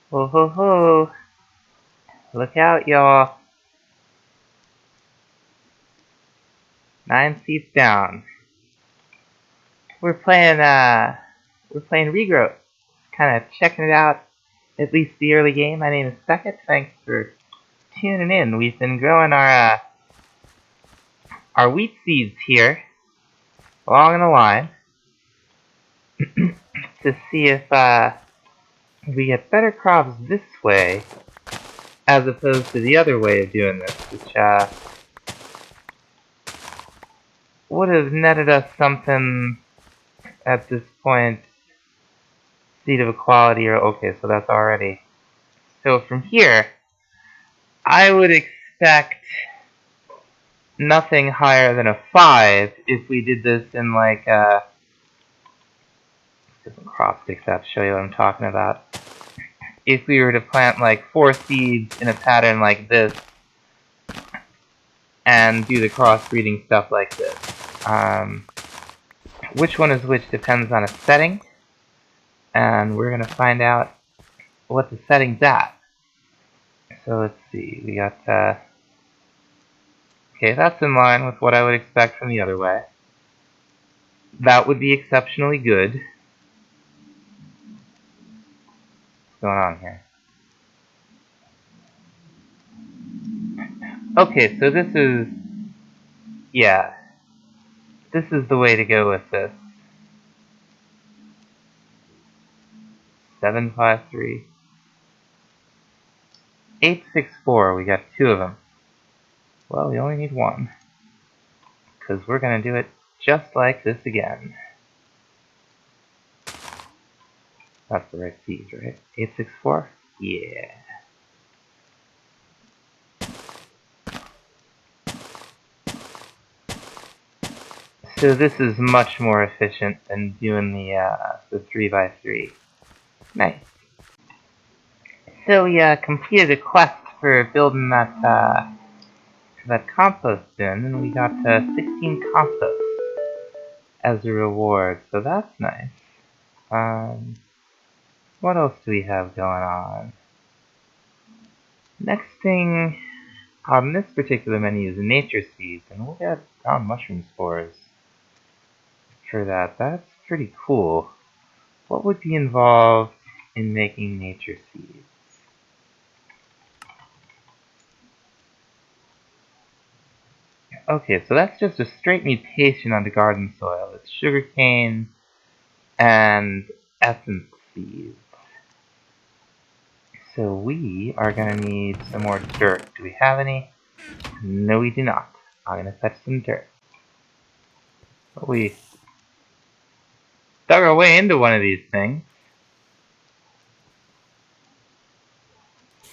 Ho ho ho! Look out, y'all! 9 seats down. We're playing Regrowth. Kinda checking it out, at least the early game. My name is Beckett. Thanks for tuning in. We've been growing our wheat seeds here, along in a line, to see if we get better crops this way, as opposed to the other way of doing this, which would have netted us something at this point. Seed of equality, or okay, so that's already. So from here, I would expect nothing higher than a 5 if we did this in like different crop sticks out to show you what I'm talking about. If we were to plant like 4 seeds in a pattern like this and do the crossbreeding stuff like this. Which one is which depends on a setting, and we're gonna find out what the setting's at. So let's see, we got okay, that's in line with what I would expect from the other way. That would be exceptionally good. What's going on here? Okay, so this is, yeah, this is the way to go with this. 753. 864, we got 2 of them. Well, we only need 1, because we're going to do it just like this again. That's the right seed, right? 864? Yeah. So this is much more efficient than doing the 3x3. Nice. So we completed a quest for building that compost bin, and we got 16 compost as a reward, so that's nice. What else do we have going on? Next thing on this particular menu is nature seeds, and we'll get ground mushroom spores for that. That's pretty cool. What would be involved in making nature seeds? Okay, so that's just a straight mutation on the garden soil. It's sugarcane and essence seeds. So we are going to need some more dirt. Do we have any? No, we do not. I'm going to fetch some dirt. But we dug our way into one of these things.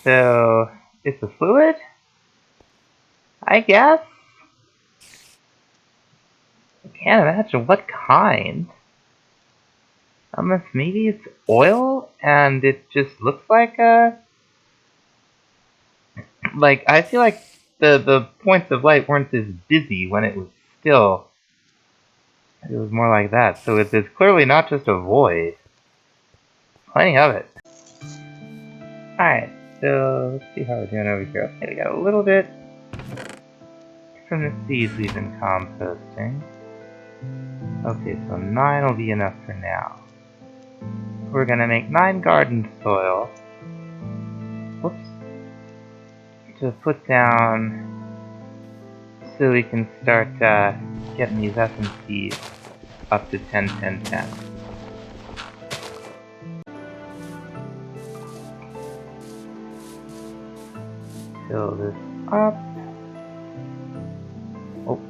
So, it's a fluid? I guess? I can't imagine what kind. Unless maybe it's oil and it just looks like a... Like, I feel like the points of light weren't this busy when it was still. It was more like that. So it's clearly not just a void. Plenty of it. Alright, so let's see how we're doing over here. Okay, we got a little bit from the seeds we've been composting. Okay, so 9 will be enough for now. We're gonna make 9 garden soil. Whoops. To put down so we can start getting these essence seeds up to 10, 10, 10. Fill this up. Oh,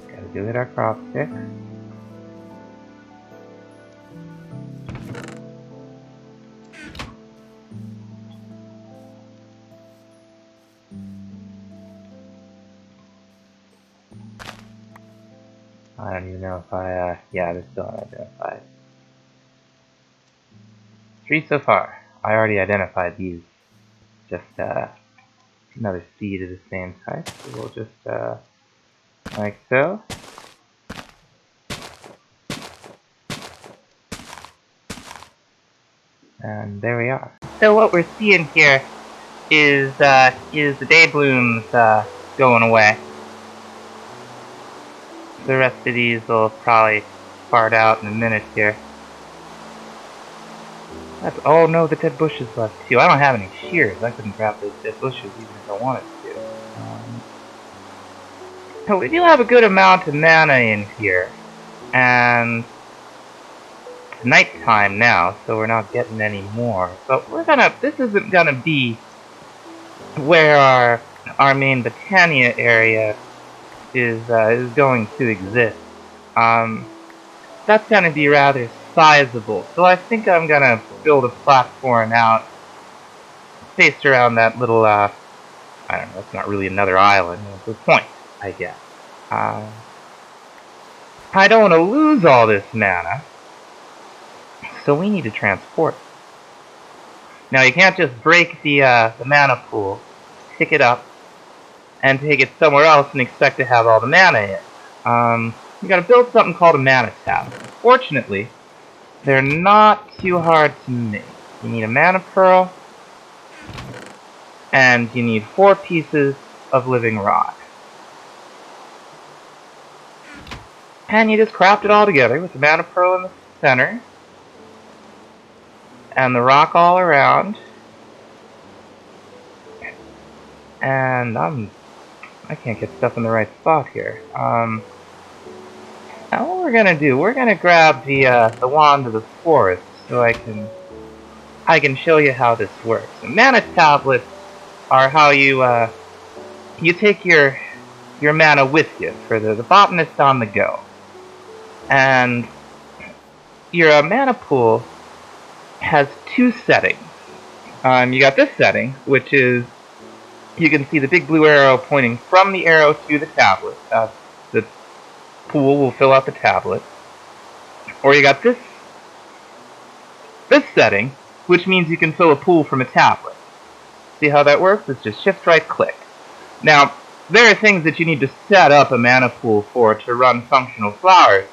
gotta go get our crop stick. I don't even know if yeah, they're still unidentified. 3 so far. I already identified these. Just, another seed of the same type. So we'll just, like so. And there we are. So what we're seeing here is the day blooms going away. The rest of these will probably fart out in a minute here. Oh no, the dead bushes left too. I don't have any shears. I couldn't grab those dead bushes even if I wanted to. So we do have a good amount of mana in here, and it's nighttime now, so we're not getting any more. But this isn't gonna be where our main Botania area is going to exist. That's gonna be rather sizable, so I think I'm gonna build a platform out based around that little I don't know, it's not really another island, it's a point, I guess. I don't want to lose all this mana, so we need to transport. Now you can't just break the mana pool, pick it up, and take it somewhere else and expect to have all the mana in it. You gotta build something called a mana tap. Fortunately, they're not too hard to make. You need a mana pearl, and you need 4 pieces of living rock. And you just craft it all together with the mana pearl in the center, and the rock all around. And I can't get stuff in the right spot here. Now what we're gonna do? We're gonna grab the wand of the forest so I can show you how this works. The mana tablets are how you take your mana with you for the botanist on the go. And your mana pool has 2 settings. You got this setting, which is you can see the big blue arrow pointing from the arrow to the tablet. The pool will fill out the tablet. Or you got this setting, which means you can fill a pool from a tablet. See how that works? It's just shift right click. Now, there are things that you need to set up a mana pool for to run functional flowers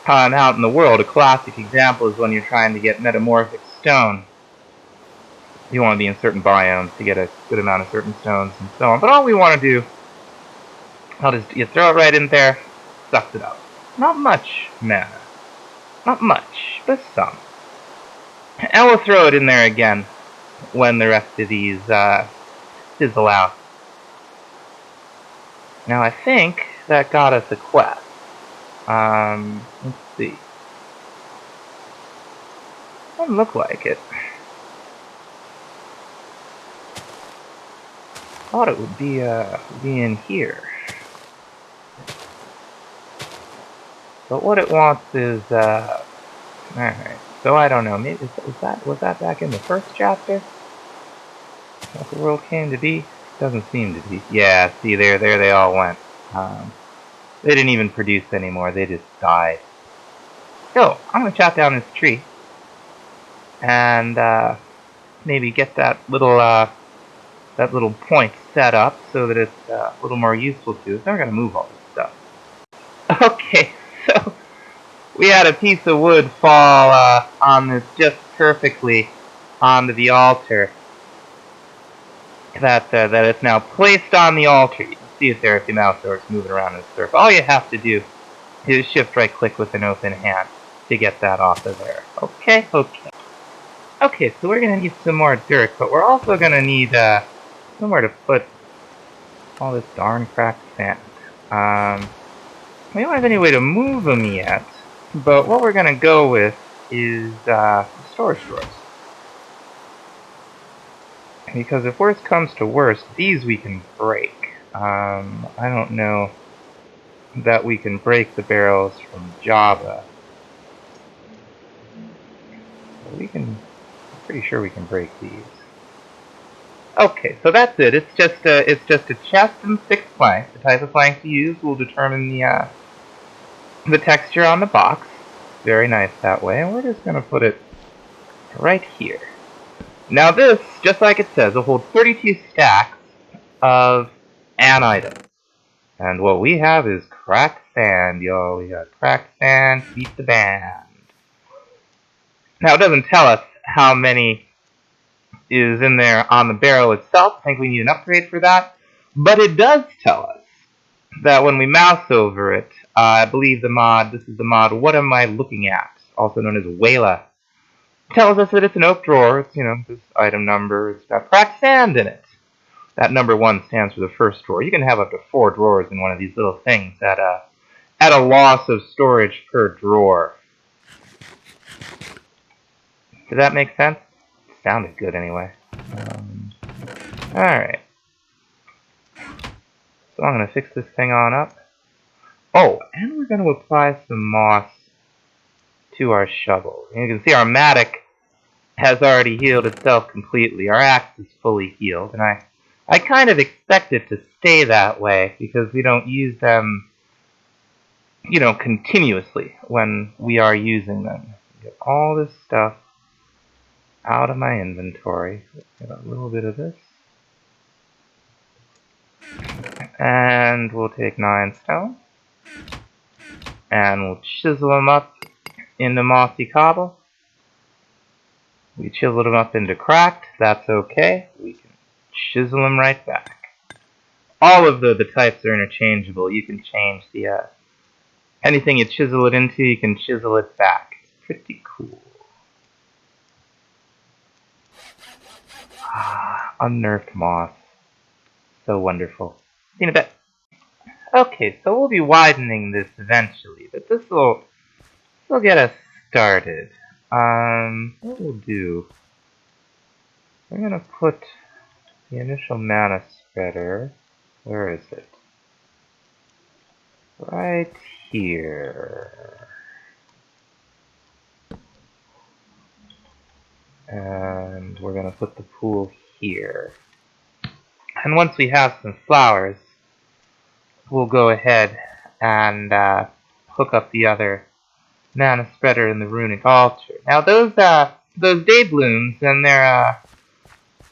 out in the world. A classic example is when you're trying to get metamorphic stone. You want to be in certain biomes to get a good amount of certain stones and so on. But all we want to do, you throw it right in there, sucks it up. Not much mana. Not much, but some. And we'll throw it in there again when the rest of these fizzle out. Now I think that got us a quest. Let's see. Doesn't look like it. Thought it would be in here. But what it wants is alright. So I don't know. Maybe was that back in the first chapter? What the world came to be? Doesn't seem to be. Yeah, see there they all went. They didn't even produce anymore. They just died. So I'm gonna chop down this tree and maybe get that little point set up so that it's a little more useful to us. Then we're gonna move all this stuff. Okay, so we had a piece of wood fall on this just perfectly onto the altar. That it's now placed on the altar. You can see it there if your mouse starts moving around in the circle. All you have to do is shift right click with an open hand to get that off of there. Okay. Okay, so we're gonna need some more dirt, but we're also gonna need somewhere to put all this darn cracked sand. We don't have any way to move them yet, but what we're gonna go with is storage drawers. Because if worst comes to worst, these we can break. I don't know that we can break the barrels from Java. But I'm pretty sure we can break these. Okay, so that's it. It's just a chest and 6 planks. The type of plank you use will determine the texture on the box. Very nice that way, and we're just gonna put it right here. Now this, just like it says, will hold 32 stacks of an item. And what we have is cracked sand, y'all. We got cracked sand, beat the band. Now it doesn't tell us how many is in there on the barrel itself. I think we need an upgrade for that. But it does tell us that when we mouse over it, I believe this is the mod, What Am I Looking At? Also known as Wayla. Tells us that it's an oak drawer. It's, this item number. It's got cracked sand in it. That number 1 stands for the first drawer. You can have up to 4 drawers in one of these little things at a loss of storage per drawer. Did that make sense? It sounded good anyway. Alright. So I'm going to fix this thing on up. Oh, and we're going to apply some moss to our shovel. And you can see our mattock has already healed itself completely. Our axe is fully healed, and I kind of expect it to stay that way because we don't use them, continuously when we are using them. Get all this stuff out of my inventory. Get a little bit of this. And we'll take 9 stone. And we'll chisel them up into mossy cobble. We chiseled them up into cracked. That's okay. We can chisel them right back. All of the types are interchangeable. You can change the anything you chisel it into, you can chisel it back. It's pretty cool. Unnerved moss. So wonderful. See you in a bit. Okay, so we'll be widening this eventually, but this will get us started. What we'll do, we're gonna put the initial mana spreader. Where is it? Right here. And we're gonna put the pool here. And once we have some flowers, we'll go ahead and hook up the other mana spreader in the runic altar. Now those day blooms and their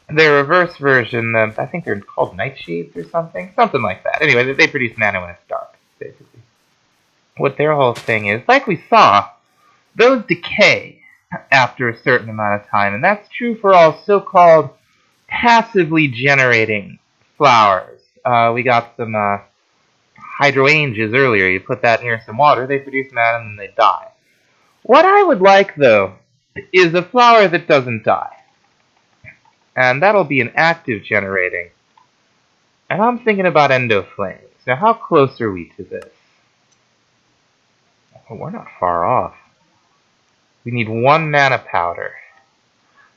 reverse version, I think they're called nightshades or something like that. Anyway, they produce mana when it's dark, basically. What their whole thing is, like we saw, those decay after a certain amount of time, and that's true for all so-called passively generating flowers. We got some hydrangeas earlier. You put that near some water, they produce mana and then they die. What I would like, though, is a flower that doesn't die. And that'll be an active generating. And I'm thinking about endoflames. Now, how close are we to this? Oh, we're not far off. We need 1 mana powder.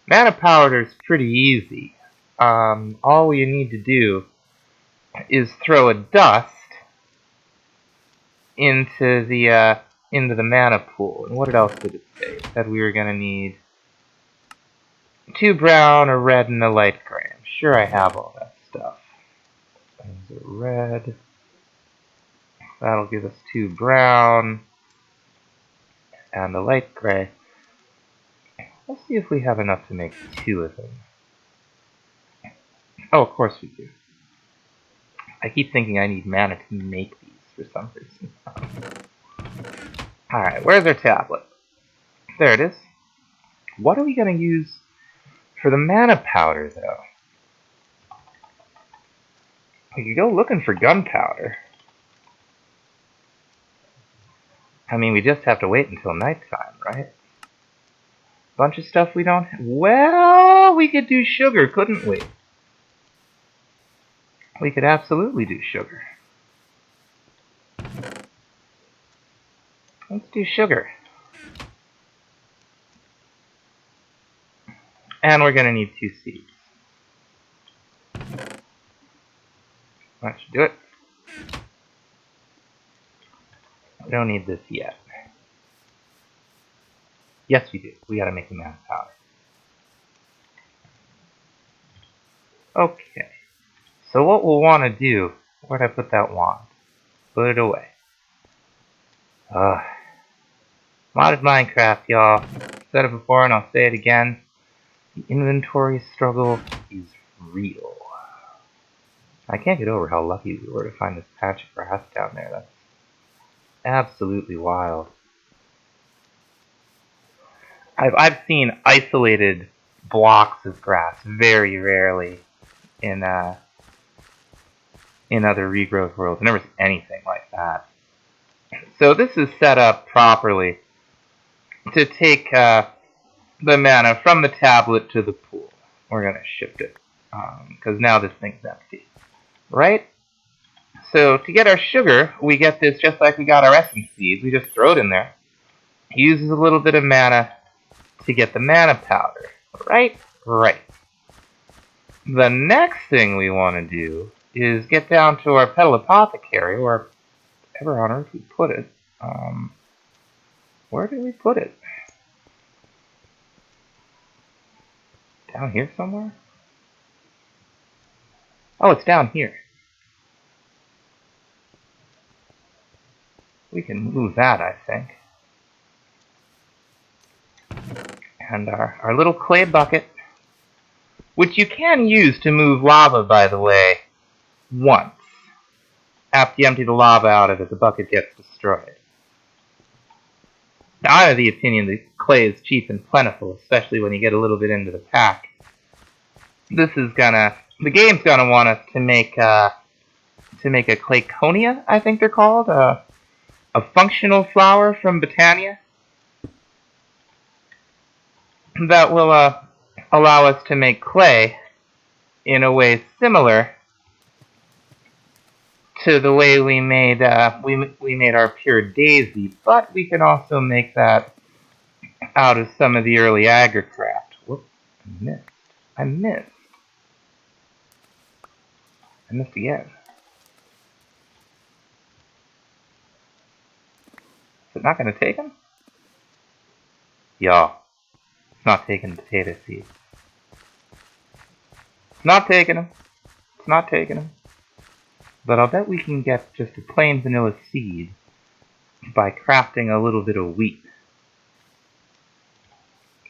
Mana powder is pretty easy. All we need to do is throw a dust into the mana pool. And what else did it say? It said we were gonna need 2 brown, a red, and a light gray. I'm sure I have all that stuff. There's a red. That'll give us 2 brown and a light gray. Let's see if we have enough to make 2 of them. Oh, of course we do. I keep thinking I need mana to make these for some reason. Alright, where's our tablet? There it is. What are we going to use for the mana powder, though? We could go looking for gunpowder. I mean, we just have to wait until nighttime, right? Bunch of stuff we don't have. Well, we could do sugar, couldn't we? We could absolutely do sugar. Let's do sugar. And we're going to need 2 seeds. That should do it. We don't need this yet. Yes, we do. We got to make the mana powder. Okay. So what we'll want to do... Where'd I put that wand? Put it away. Modded Minecraft, y'all. Said it before and I'll say it again. The inventory struggle is real. I can't get over how lucky we were to find this patch of grass down there. That's absolutely wild. I've seen isolated blocks of grass. Very rarely in other regrowth worlds. I never see anything like that. So this is set up properly to take the mana from the tablet to the pool. We're going to shift it because now this thing's empty. Right? So to get our sugar, we get this just like we got our essence seeds. We just throw it in there. It uses a little bit of mana to get the mana powder. Right? Right. The next thing we want to do is get down to our petal apothecary, or wherever on earth we put it. Where did we put it? Down here somewhere? Oh, it's down here. We can move that, I think. And our little clay bucket, which you can use to move lava, by the way, once. After you empty the lava out of it, the bucket gets destroyed. Now, I'm of the opinion that clay is cheap and plentiful, especially when you get a little bit into the pack. The game's gonna want us to make a clayconia, I think they're called, a functional flower from Botania that will allow us to make clay in a way similar to the way we made our pure daisy, but we can also make that out of some of the early Agricraft. Whoops, I missed again. Is it not going to take him? Y'all, it's not taking potato seeds. It's not taking him. It's not taking him. But I'll bet we can get just a plain vanilla seed by crafting a little bit of wheat.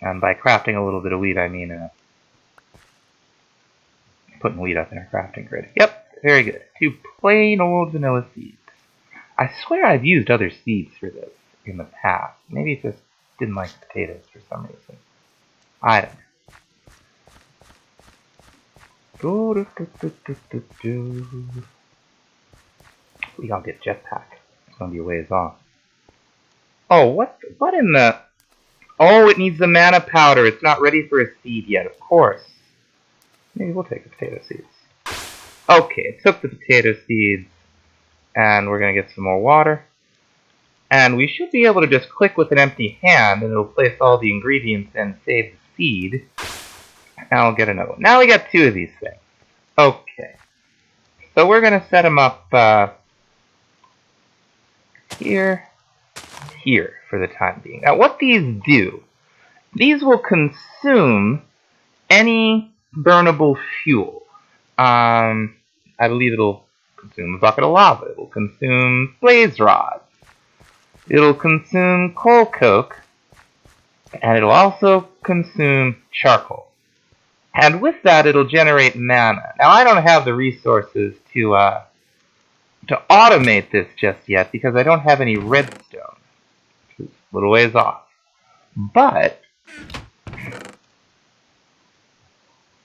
And by crafting a little bit of wheat, I mean putting wheat up in our crafting grid. Yep, very good. 2 plain old vanilla seeds. I swear I've used other seeds for this in the past. Maybe it just didn't like potatoes for some reason. I don't know. We gotta get jetpack. It's gonna be a ways off. Oh, what in the... Oh, it needs the mana powder. It's not ready for a seed yet, of course. Maybe we'll take the potato seeds. Okay, it took the potato seeds, and we're gonna get some more water. And we should be able to just click with an empty hand, and it'll place all the ingredients and save the seed. And I'll get another one. Now we got 2 of these things. Okay. So we're gonna set them up here for the time being. Now what these do, these will consume any burnable fuel. I believe it'll consume a bucket of lava. It'll consume blaze rods. It'll consume coal coke. And it'll also consume charcoal. And with that, it'll generate mana. Now I don't have the resources to automate this just yet because I don't have any redstone. Which is a little ways off. But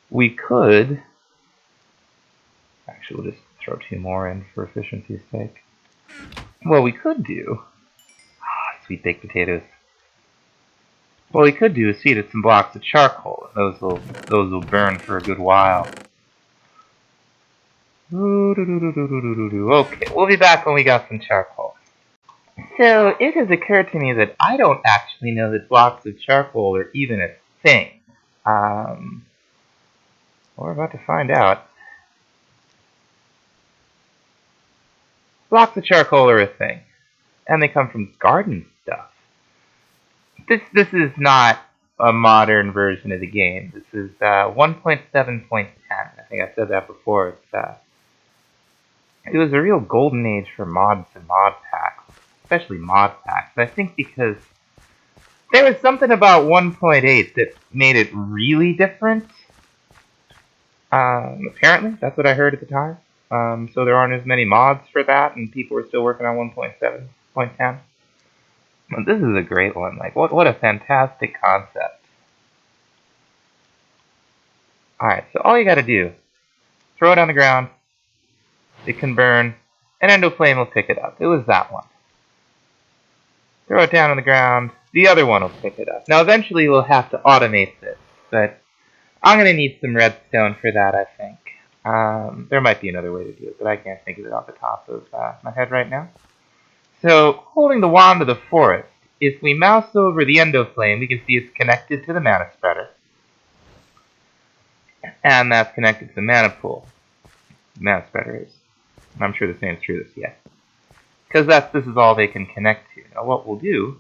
we could... Actually, we'll just throw 2 more in for efficiency's sake. What we could do... sweet baked potatoes. What we could do is feed it some blocks of charcoal. Those will burn for a good while. Okay, we'll be back when we got some charcoal. So, it has occurred to me that I don't actually know that blocks of charcoal are even a thing. We're about to find out. Blocks of charcoal are a thing. And they come from garden stuff. This is not a modern version of the game. This is 1.7.10. I think I said that before. It was a real golden age for mods and mod packs, especially mod packs. I think because there was something about 1.8 that made it really different. Apparently, that's what I heard at the time. So there aren't as many mods for that, and people are still working on 1.7.10. This is a great one. Like, what a fantastic concept. Alright, so all you gotta do, throw it on the ground, it can burn, an endoflame will pick it up. It was that one. Throw it down on the ground, the other one will pick it up. Now eventually we'll have to automate this, but I'm going to need some redstone for that, I think. There might be another way to do it, but I can't think of it off the top of my head right now. So, holding the wand of the forest, if we mouse over the endoflame, we can see it's connected to the mana spreader. And that's connected to the mana pool. The mana spreader is. I'm sure the same is true this, yeah. Because this is all they can connect to. Now what we'll do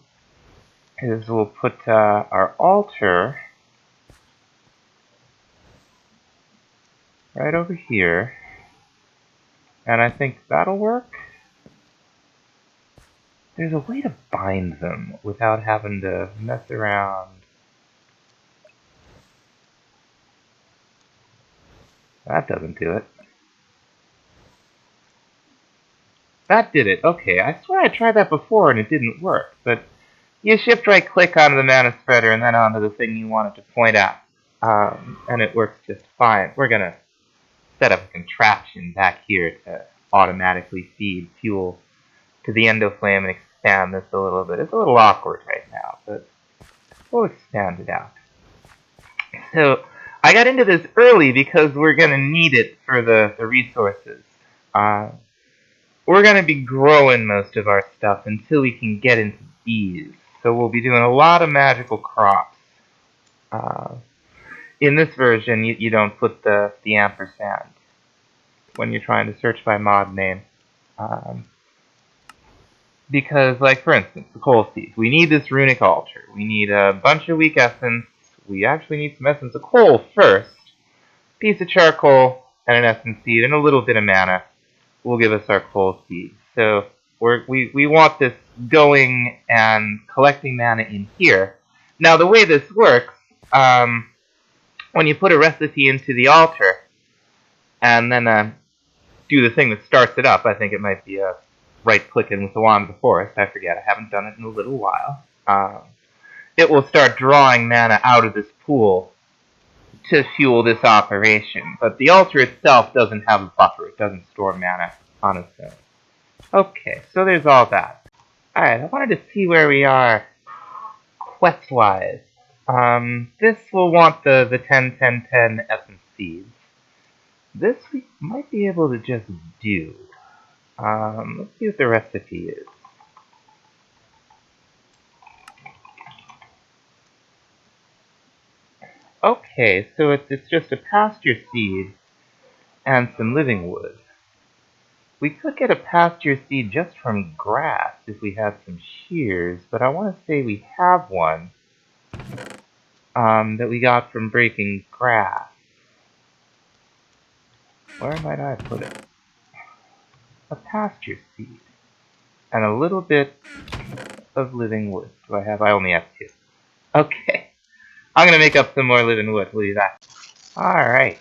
is we'll put our altar right over here. And I think that'll work. There's a way to bind them without having to mess around. That doesn't do it. That did it. Okay, I swear I tried that before and it didn't work. But you shift right click onto the mana spreader and then onto the thing you wanted to point at. And it works just fine. We're going to set up a contraption back here to automatically feed fuel to the endoflame and expand this a little bit. It's a little awkward right now, but we'll expand it out. So I got into this early because we're going to need it for the resources. We're going to be growing most of our stuff until we can get into bees. So we'll be doing a lot of magical crops. In this version, you don't put the ampersand when you're trying to search by mod name. Because, like, for instance, the coal seeds. We need this runic altar. We need a bunch of weak essence. We actually need some essence of coal first. Piece of charcoal and an essence seed and a little bit of mana will give us our coal seed. So we want this going and collecting mana in here. Now the way this works, when you put a recipe into the altar and then do the thing that starts it up, I think it might be a right-clicking with the wand of the forest. I forget. I haven't done it in a little while. It will start drawing mana out of this pool to fuel this operation. But the altar itself doesn't have a buffer. It doesn't store mana on its own. Okay, so there's all that. Alright, I wanted to see where we are quest-wise. This will want the 10-10-10 essence seeds. This we might be able to just do. Let's see what the recipe is. Okay, so it's just a pasture seed and some living wood. We could get a pasture seed just from grass if we had some shears, but I want to say we have one that we got from breaking grass. Where might I put it? A pasture seed. And a little bit of living wood. Do I have? I only have 2. Okay. I'm going to make up some more living wood. We'll do that. Alright.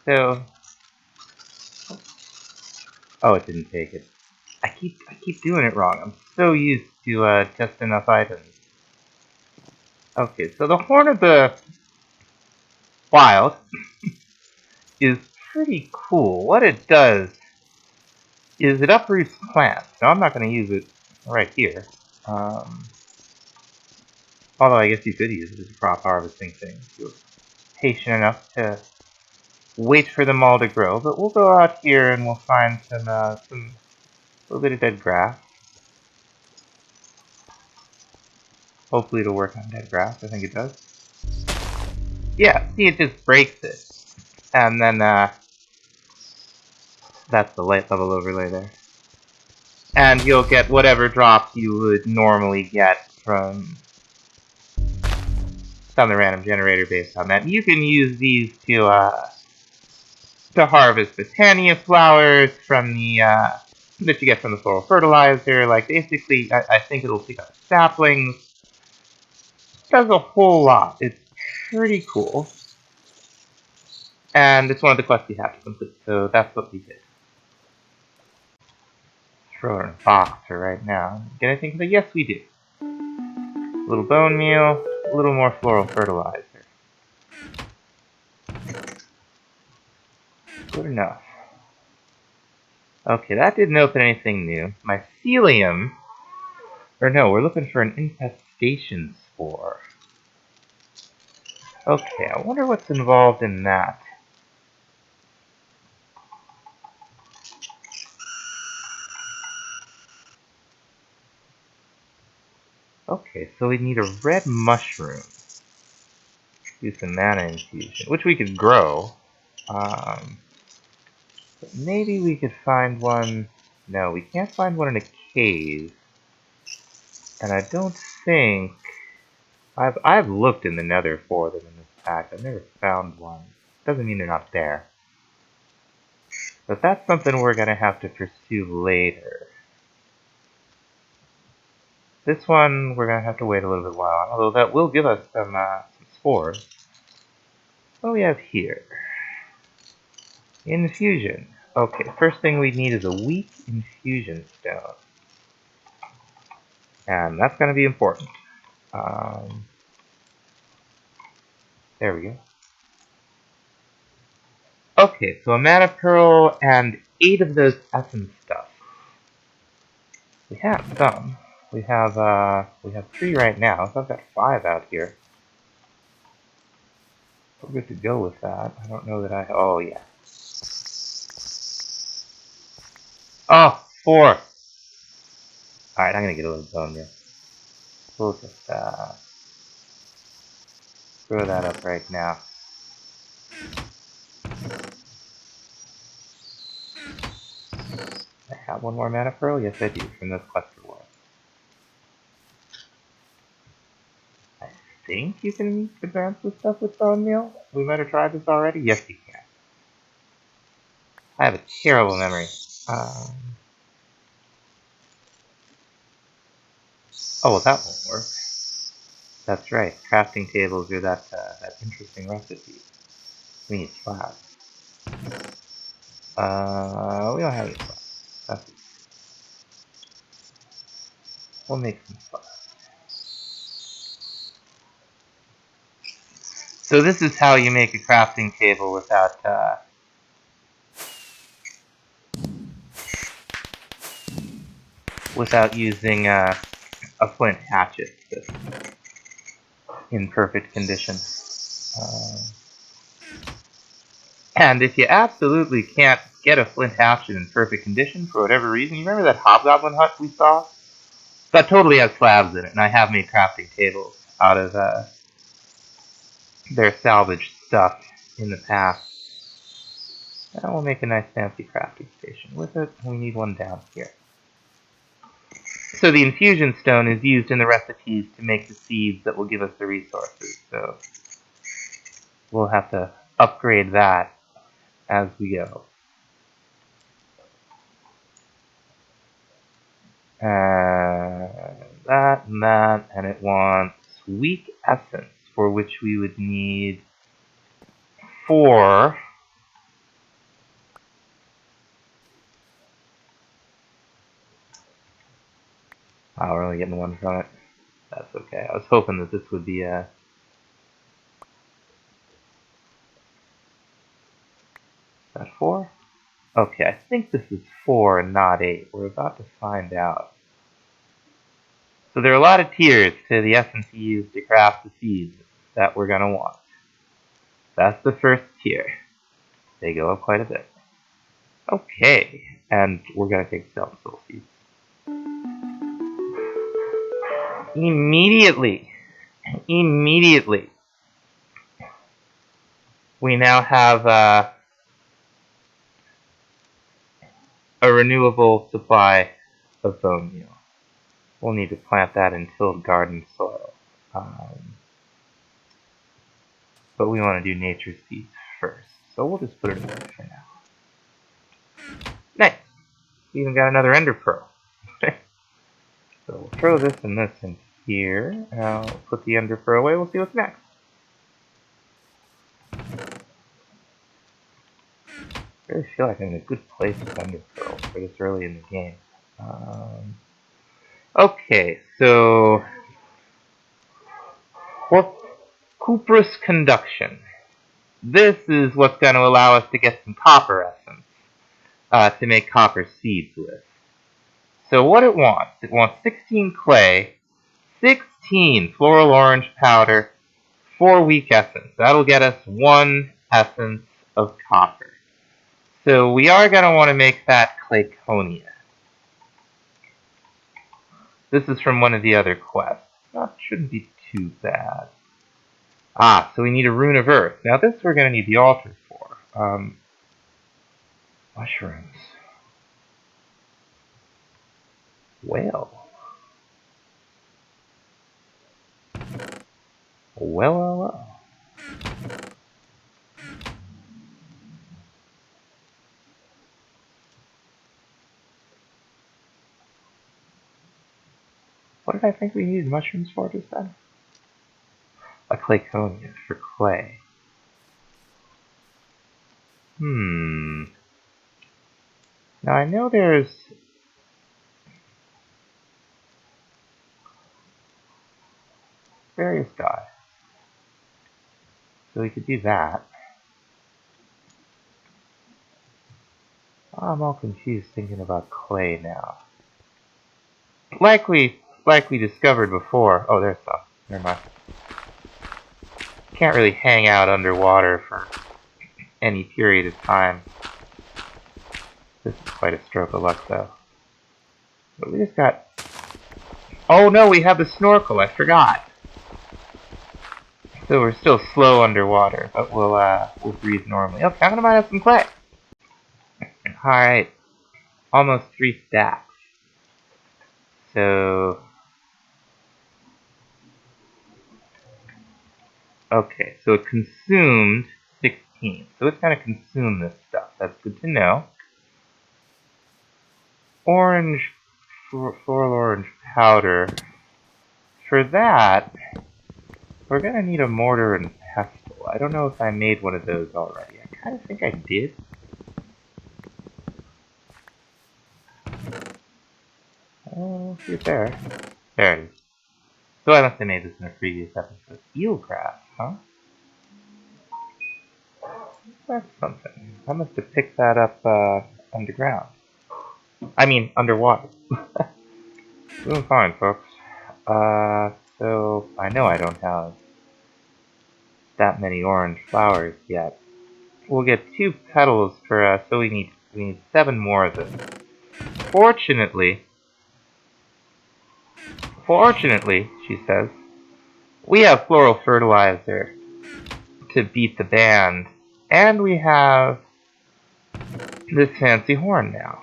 So... oh, it didn't take it. I keep doing it wrong. I'm so used to just enough items. Okay, so the Horn of the Wild is pretty cool. What it does is it uproots plants. Now, I'm not going to use it right here. Although I guess you could use it as a crop harvesting thing if you're patient enough to wait for them all to grow. But we'll go out here and we'll find some little bit of dead grass. Hopefully it'll work on dead grass. I think it does. Yeah, see, it just breaks it. And then, that's the light level overlay there. And you'll get whatever drops you would normally get from some random generator based on that. You can use these to harvest Botania flowers from the, that you get from the floral fertilizer. Like, basically, I think it'll pick up saplings. It does a whole lot. It's pretty cool. And it's one of the quests you have to complete, so that's what we did. Throw it in a box for right now. Get anything from it? Yes, we do. A little bone meal, a little more floral fertilizer. Good enough. Okay, that didn't open anything new. Mycelium. Or no, we're looking for an infestation spore. Okay, I wonder what's involved in that. Okay, so we need a red mushroom. Do some mana infusion, which we could grow. But maybe we could find one. No, we can't find one in a cave. And I don't think I've looked in the Nether for them in this pack. I've never found one. Doesn't mean they're not there. But that's something we're gonna have to pursue later. This one we're gonna have to wait a little bit while, although that will give us some spores. What do we have here? Infusion. Okay, first thing we need is a weak infusion stone. And that's gonna be important. There we go. Okay, so a mana pearl and 8 of those essence stuff. We have some. We have 3 right now, so I've got 5 out here. We're good to go with that. I don't know that oh yeah. Oh, 4! Alright, I'm gonna get a little bone here. We'll just throw that up right now. I have one more mana pearl? Yes I do, from this quest reward. I think you can advance this stuff with bone meal? We might have tried this already? Yes you can. I have a terrible memory. Oh well, that won't work. That's right, crafting tables are that interesting recipe. We need slabs. We don't have any slabs. We'll make some slabs. So this is how you make a crafting table without using a flint hatchet in perfect condition. And if you absolutely can't get a flint hatchet in perfect condition for whatever reason, you remember that hobgoblin hut we saw? That totally has slabs in it, and I have made crafting tables out of their salvaged stuff in the past. And we'll make a nice fancy crafting station with it. We need one down here. So the infusion stone is used in the recipes to make the seeds that will give us the resources. So we'll have to upgrade that as we go. That and that, and it wants weak essence, for which we would need 4. Oh, we're only getting 1 from it. That's okay. I was hoping that this would be a... Is that 4? Okay, I think this is 4 and not 8. We're about to find out. So there are a lot of tiers to the essence you use to craft the seeds that we're going to want. That's the first tier. They go up quite a bit. Okay, and we're going to take some soul seeds. Immediately, we now have a renewable supply of bone meal. We'll need to plant that in tilled garden soil. But we want to do nature's seeds first. So we'll just put it away for now. Nice! We even got another ender pearl. So we'll throw this and this in here. I'll put the ender pearl away. We'll see what's next. I really feel like I'm in a good place with ender pearls for this early in the game. Okay, so Cuprous conduction. This is what's going to allow us to get some copper essence to make copper seeds with. So what it wants 16 clay, 16 floral orange powder, 4 weak essence. That'll get us 1 essence of copper. So we are going to want to make that clayconia. This is from one of the other quests. That shouldn't be too bad. Ah, so we need a rune of earth. Now this we're going to need the altar for. Mushrooms. Well. Well. What did I think we needed mushrooms for just then? A clayconia for clay. Now I know there's various dyes. So we could do that. I'm all confused thinking about clay now. Like we discovered before. Oh, there's some. Never mind. Can't really hang out underwater for any period of time. This is quite a stroke of luck, though. But we just got... Oh no, we have the snorkel. I forgot. So we're still slow underwater, but we'll breathe normally. Okay, I'm gonna mine up some clay. Alright. Almost 3 stacks. So... Okay, so it consumed 16. So it's gonna consume this stuff. That's good to know. Orange... floral orange powder. For that, we're gonna need a mortar and pestle. I don't know if I made one of those already. I kind of think I did. Oh, see it there. There it is. So I must have made this in a previous episode. Eelgrass, huh? That's something. I must have picked that up underground. I mean, underwater. Doing fine, folks. So I know I don't have that many orange flowers yet. We'll get 2 petals for so we need 7 more of them. Fortunately, she says, we have floral fertilizer to beat the band, and we have this fancy horn now.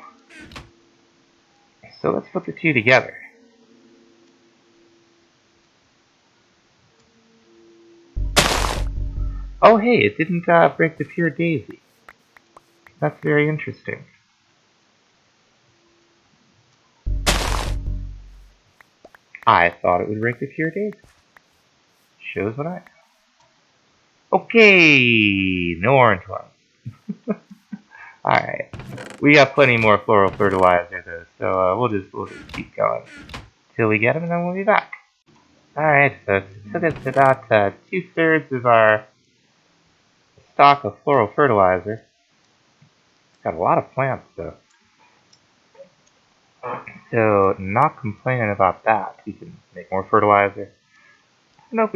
So let's put the 2 together. Oh hey, it didn't break the pure daisy. That's very interesting. I thought it would break the pure daisy. Shows what I know. Okay, no orange ones. Alright. We got plenty more floral fertilizer though, so we'll just keep going till we get them, and then we'll be back. Alright, so it took us about 2/3 of our stock of floral fertilizer. Got a lot of plants though. So not complaining about that. We can make more fertilizer. I don't know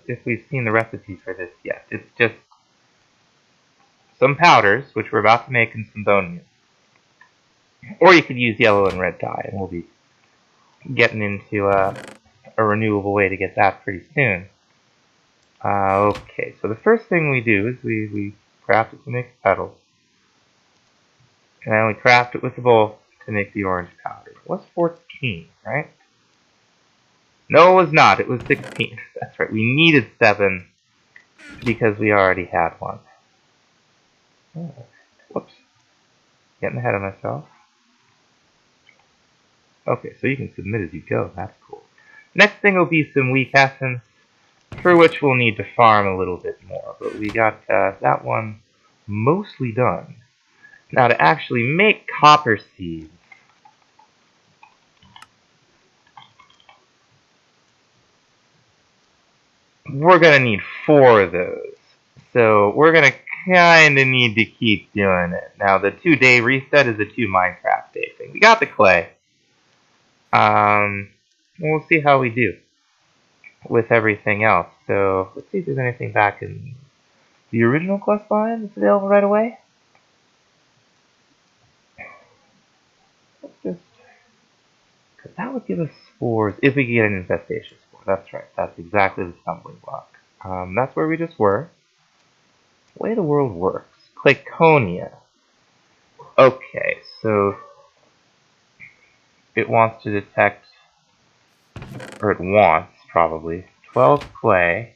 if we've seen the recipe for this yet. It's just some powders, which we're about to make, and some bone meal. Or you could use yellow and red dye, and we'll be getting into a renewable way to get that pretty soon. Okay, so the first thing we do is we craft it to make petals. And then we craft it with the bowl to make the orange powder. It was 14, right? No, it was not. It was 16. That's right. We needed 7 because we already had one. Oh, whoops. Getting ahead of myself. Okay, so you can submit as you go. That's cool. Next thing will be some weak essence, for which we'll need to farm a little bit more. But we got that one mostly done. Now to actually make copper seeds, we're gonna need 4 of those. So we're gonna kinda need to keep doing it. Now the 2-day reset is a 2 Minecraft day thing. We got the clay. We'll see how we do with everything else. So let's see if there's anything back in the original quest line that's available right away. Let's just, cause that would give us spores if we could get an infestation spore. That's right. That's exactly the stumbling block. That's where we just were. Way the world works. Clayconia. Okay, so it wants to detect, or it wants probably 12 clay.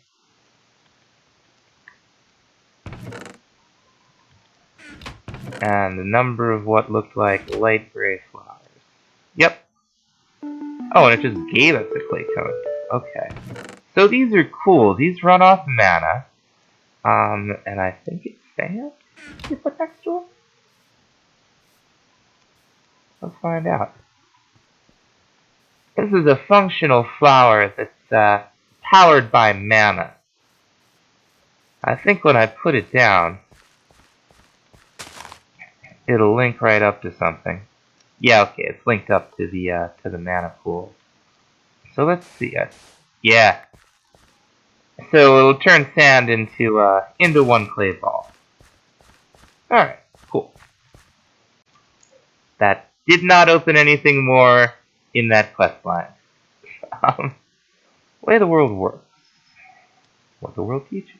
And the number of what looked like light gray flowers. Yep. Oh, and it just gave us a clay cone. Okay. So these are cool. These run off mana. And I think it's sand you put next to them? Let's find out. This is a functional flower that's powered by mana. I think when I put it down, it'll link right up to something. Yeah, okay, it's linked up to the mana pool. So let's see it. Yeah. So it'll turn sand into 1 clay ball. Alright, cool. That did not open anything more in that quest line. Way the world works. What the world teaches.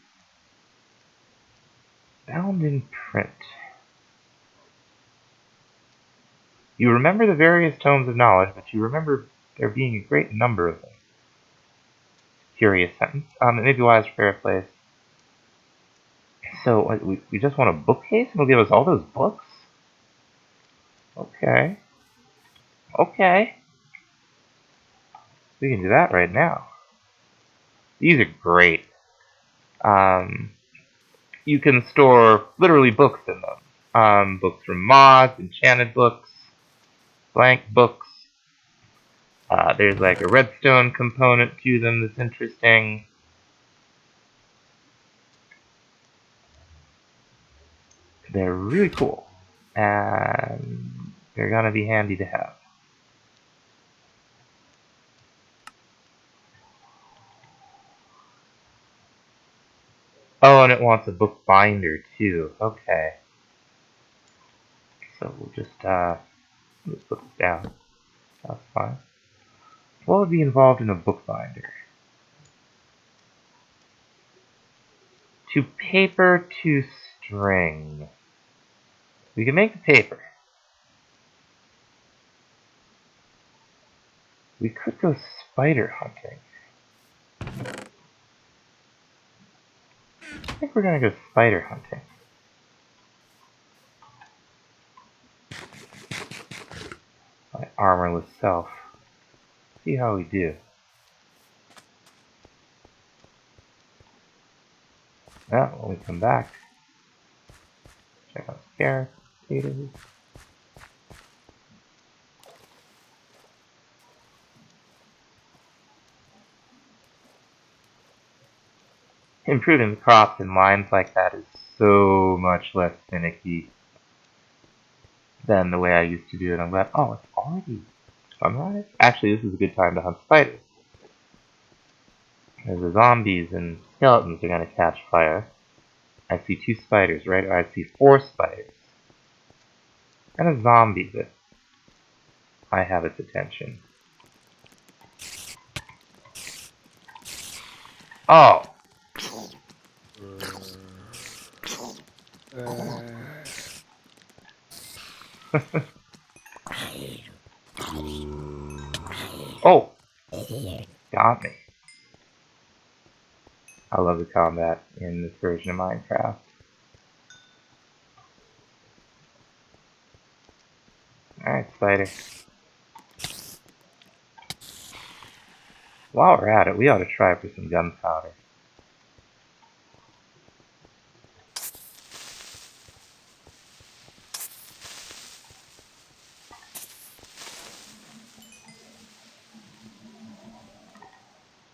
Bound in print. You remember the various tomes of knowledge, but you remember there being a great number of them. Curious sentence. It may be wise for a place. So, we just want a bookcase and it'll give us all those books? Okay. Okay. We can do that right now. These are great. You can store literally books in them. Books from mods, enchanted books, blank books. There's like a redstone component to them that's interesting. They're really cool. And they're gonna be handy to have. Oh, and it wants a book binder too. Okay. So we'll just put this down. That's fine. What would be involved in a book binder? To paper to string. We can make the paper. We could go spider hunting. I think we're gonna go spider hunting. My armorless self. See how we do. Well, when we come back, check out scarce potatoes. Improving the crops in lines like that is so much less finicky than the way I used to do it. I'm glad. Oh, it's already sunrise? Actually, this is a good time to hunt spiders. Because the zombies and skeletons are going to catch fire. I see 2 spiders, right? Or I see 4 spiders. And a zombie that I have its attention. Oh! Oh! Got me. I love the combat in this version of Minecraft. Alright, spider. While we're at it, we ought to try for some gunpowder.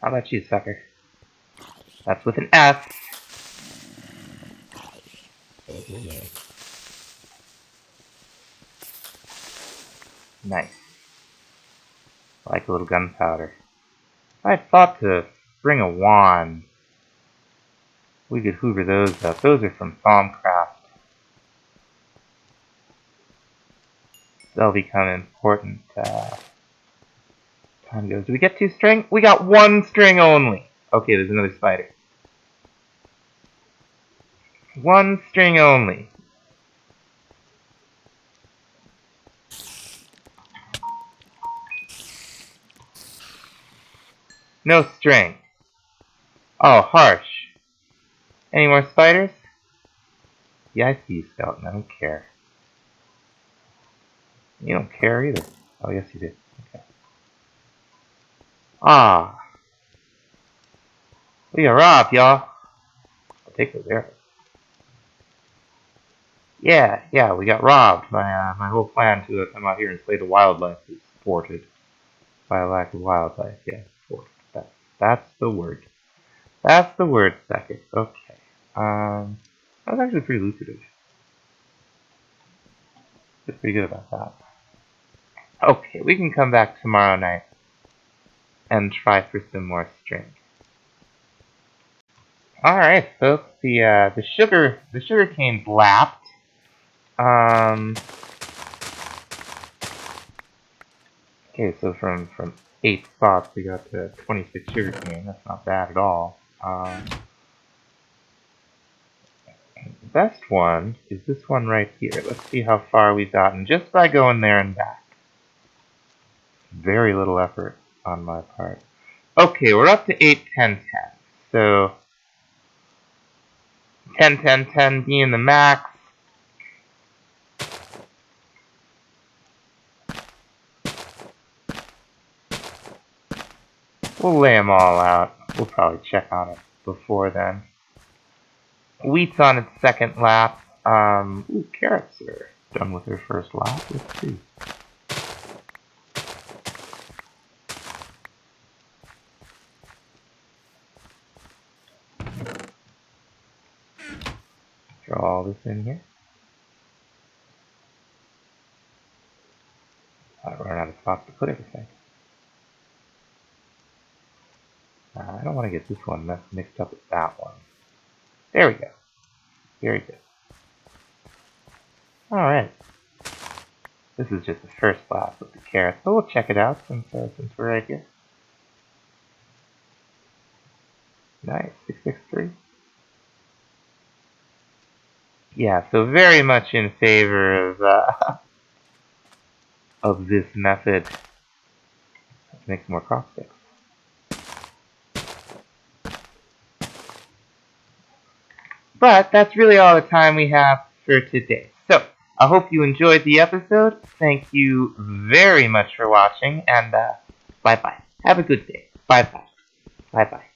How about you, sucker? That's with an S. Nice. I like a little gunpowder. I thought to bring a wand. We could hoover those up. Those are from Thaumcraft. They'll become important. Time goes. Do we get 2 string? We got 1 string only. Okay, there's another spider. 1 string only. No string. Oh, harsh. Any more spiders? Yeah, I see you, Skeleton. I don't care. You don't care either. Oh, yes you do. Okay. Ah. We got robbed, y'all. I'll take those arrows. Yeah, we got robbed. My whole plan to come out here and slay the wildlife is thwarted. By a lack of wildlife, yeah, thwarted. That's the word. That's the word, Second. Okay. That was actually pretty lucrative. Feel pretty good about that. Okay, we can come back tomorrow night and try for some more string. Alright, folks, the sugar cane's lapped. Okay, so from 8 spots we got to 26 sugar cane. That's not bad at all. The best one is this one right here. Let's see how far we've gotten just by going there and back. Very little effort on my part. Okay, we're up to 8, 10, 10. So 10, 10, 10 being the max. We'll lay them all out. We'll probably check on it before then. Wheat's on its second lap. Ooh, carrots are done with their first lap. Let's see. Throw all this in here. I'll run out of spots to put everything. I don't want to get this one mixed up with that one. There we go. Very good. Alright. This is just the first lap with the carrots, but we'll check it out since we're right here. Nice, 663. Yeah, so very much in favor of of this method. Let's make some more crop sticks. But that's really all the time we have for today. So, I hope you enjoyed the episode. Thank you very much for watching, and bye-bye. Have a good day. Bye-bye. Bye-bye.